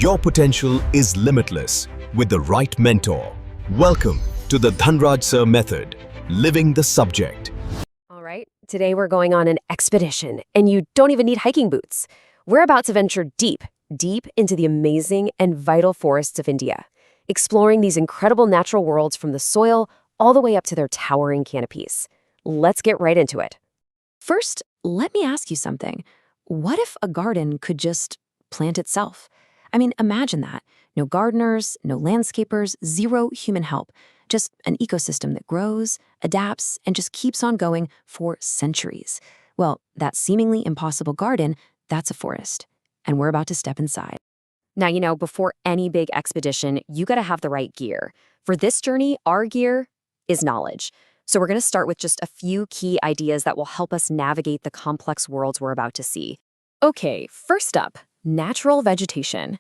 Your potential is limitless with the right mentor. Welcome to the Dhanraj Sir Method, Living the Subject. All right, today we're going on an expedition, and you don't even need hiking boots. We're about to venture deep into the amazing and vital forests of India, exploring these incredible natural worlds from the soil all the way up to their towering canopies. Let's get right into it. First, let me ask you something. What if a garden could just plant itself? I mean, imagine that. No gardeners, no landscapers, zero human help. Just an ecosystem that grows, adapts, and just keeps on going for centuries. Well, that seemingly impossible garden, that's a forest. And we're about to step inside. Now, before any big expedition, you gotta have the right gear. For this journey, our gear is knowledge. So we're gonna start with just a few key ideas that will help us navigate the complex worlds we're about to see. Okay, first up, natural vegetation.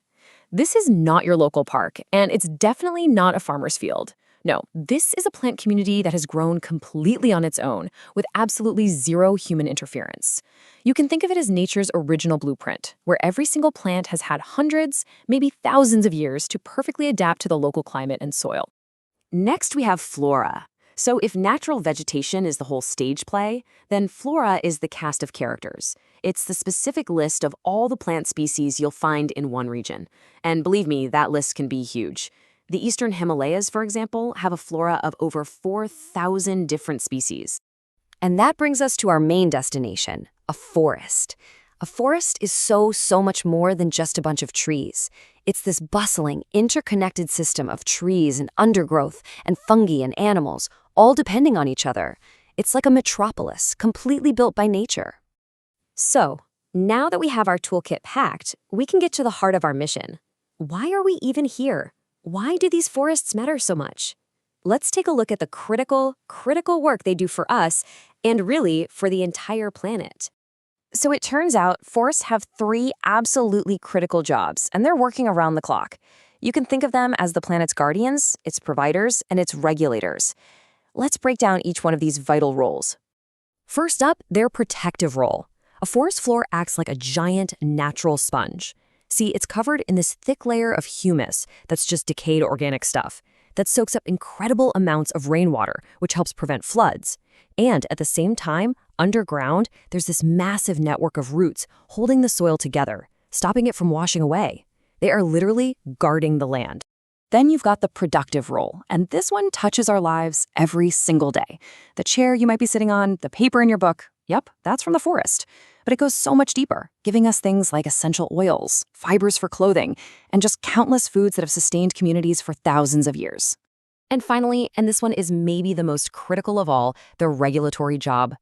This is not your local park, and it's definitely not a farmer's field. No, this is a plant community that has grown completely on its own, with absolutely zero human interference. You can think of it as nature's original blueprint, where every single plant has had hundreds, maybe thousands of years to perfectly adapt to the local climate and soil. Next, we have flora. So if natural vegetation is the whole stage play, then flora is the cast of characters. It's the specific list of all the plant species you'll find in one region. And believe me, that list can be huge. The eastern Himalayas, for example, have a flora of over 4,000 different species. And that brings us to our main destination, a forest. A forest is so much more than just a bunch of trees. It's this bustling, interconnected system of trees and undergrowth and fungi and animals, all depending on each other. It's like a metropolis, completely built by nature. So, now that we have our toolkit packed, we can get to the heart of our mission. Why are we even here? Why do these forests matter so much? Let's take a look at the critical work they do for us and really for the entire planet. So it turns out forests have three absolutely critical jobs, and they're working around the clock. You can think of them as the planet's guardians, its providers, and its regulators. Let's break down each one of these vital roles. First up, their protective role. A forest floor acts like a giant natural sponge. See, it's covered in this thick layer of humus that's just decayed organic stuff that soaks up incredible amounts of rainwater, which helps prevent floods. And at the same time, underground, there's this massive network of roots holding the soil together, stopping it from washing away. They are literally guarding the land. Then you've got the productive role, and this one touches our lives every single day. The chair you might be sitting on, the paper in your book, yep, that's from the forest. But it goes so much deeper, giving us things like essential oils, fibers for clothing, and just countless foods that have sustained communities for thousands of years. And finally, and this one is maybe the most critical of all, the regulatory job.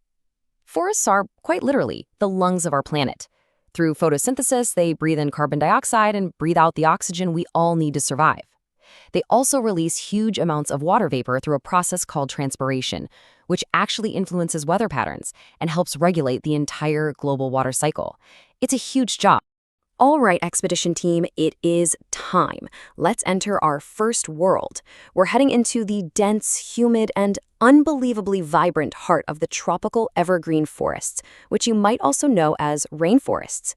Forests are, quite literally, the lungs of our planet. Through photosynthesis, they breathe in carbon dioxide and breathe out the oxygen we all need to survive. They also release huge amounts of water vapor through a process called transpiration, which actually influences weather patterns and helps regulate the entire global water cycle. It's a huge job. All right, expedition team, it is time. Let's enter our first world. We're heading into the dense, humid, and unbelievably vibrant heart of the tropical evergreen forests, which you might also know as rainforests.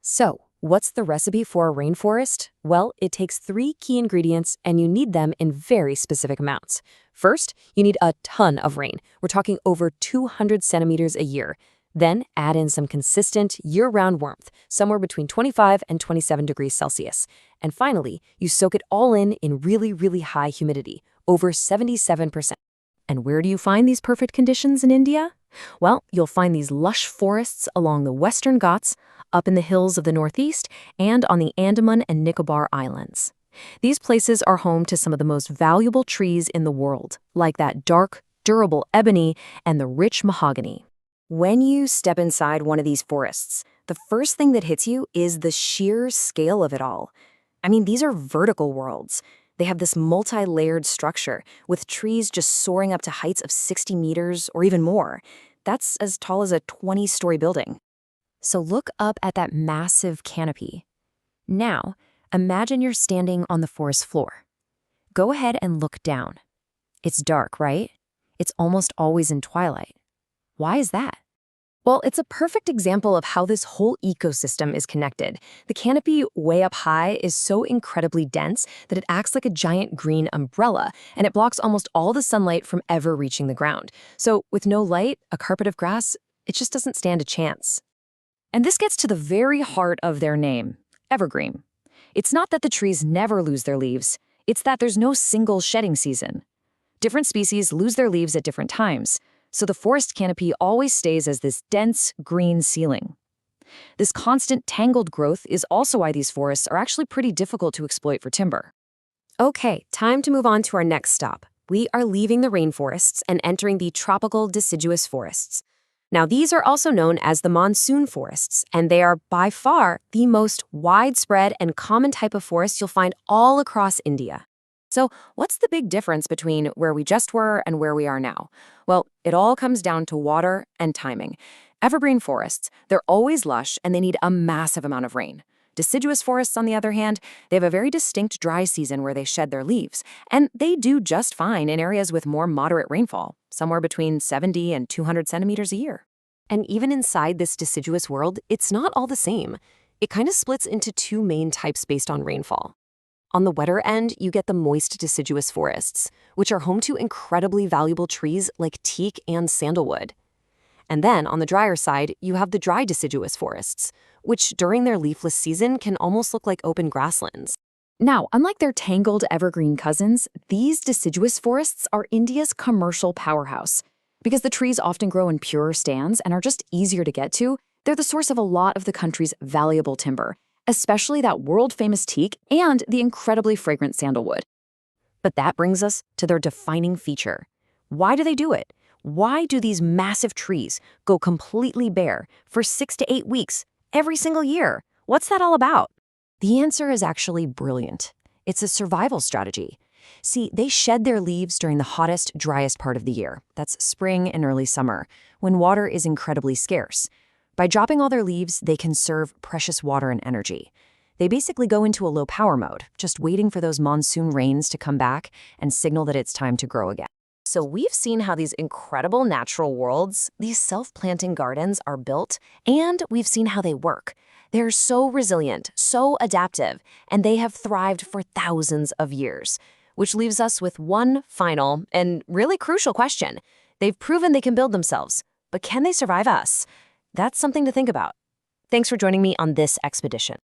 So, what's the recipe for a rainforest? Well, it takes 3 key ingredients, and you need them in very specific amounts. First, you need a ton of rain. We're talking over 200 centimeters a year. Then add in some consistent year-round warmth, somewhere between 25 and 27 degrees Celsius. And finally, you soak it all in really high humidity, over 77%. And where do you find these perfect conditions in India? Well, you'll find these lush forests along the Western Ghats, up in the hills of the Northeast, and on the Andaman and Nicobar Islands. These places are home to some of the most valuable trees in the world, like that dark, durable ebony and the rich mahogany. When you step inside one of these forests, the first thing that hits you is the sheer scale of it all. I mean, these are vertical worlds. They have this multi-layered structure, with trees just soaring up to heights of 60 meters or even more. That's as tall as a 20-story building. So look up at that massive canopy. Now, imagine you're standing on the forest floor. Go ahead and look down. It's dark, right? It's almost always in twilight. Why is that? Well, it's a perfect example of how this whole ecosystem is connected. The canopy way up high is so incredibly dense that it acts like a giant green umbrella, and it blocks almost all the sunlight from ever reaching the ground. So with no light, a carpet of grass, it just doesn't stand a chance. And this gets to the very heart of their name, evergreen. It's not that the trees never lose their leaves, it's that there's no single shedding season. Different species lose their leaves at different times, so the forest canopy always stays as this dense, green ceiling. This constant tangled growth is also why these forests are actually pretty difficult to exploit for timber. Okay, time to move on to our next stop. We are leaving the rainforests and entering the tropical deciduous forests. Now, these are also known as the monsoon forests, and they are by far the most widespread and common type of forest you'll find all across India. So, what's the big difference between where we just were and where we are now? Well, it all comes down to water and timing. Evergreen forests, they're always lush and they need a massive amount of rain. Deciduous forests, on the other hand, they have a very distinct dry season where they shed their leaves, and they do just fine in areas with more moderate rainfall, somewhere between 70 and 200 centimeters a year. And even inside this deciduous world, it's not all the same. It kind of splits into two main types based on rainfall. On the wetter end, you get the moist deciduous forests, which are home to incredibly valuable trees like teak and sandalwood. And then, on the drier side, you have the dry deciduous forests, which during their leafless season can almost look like open grasslands. Now, unlike their tangled evergreen cousins, these deciduous forests are India's commercial powerhouse. Because the trees often grow in purer stands and are just easier to get to, they're the source of a lot of the country's valuable timber, especially that world-famous teak and the incredibly fragrant sandalwood. But that brings us to their defining feature. Why do they do it? Why do these massive trees go completely bare for 6 to 8 weeks every single year? What's that all about? The answer is actually brilliant. It's a survival strategy. See, they shed their leaves during the hottest, driest part of the year. That's spring and early summer, when water is incredibly scarce. By dropping all their leaves, they conserve precious water and energy. They basically go into a low power mode, just waiting for those monsoon rains to come back and signal that it's time to grow again. So we've seen how these incredible natural worlds, these self-planting gardens, are built, and we've seen how they work. They're so resilient, so adaptive, and they have thrived for thousands of years. Which leaves us with one final and really crucial question. They've proven they can build themselves, but can they survive us? That's something to think about. Thanks for joining me on this expedition.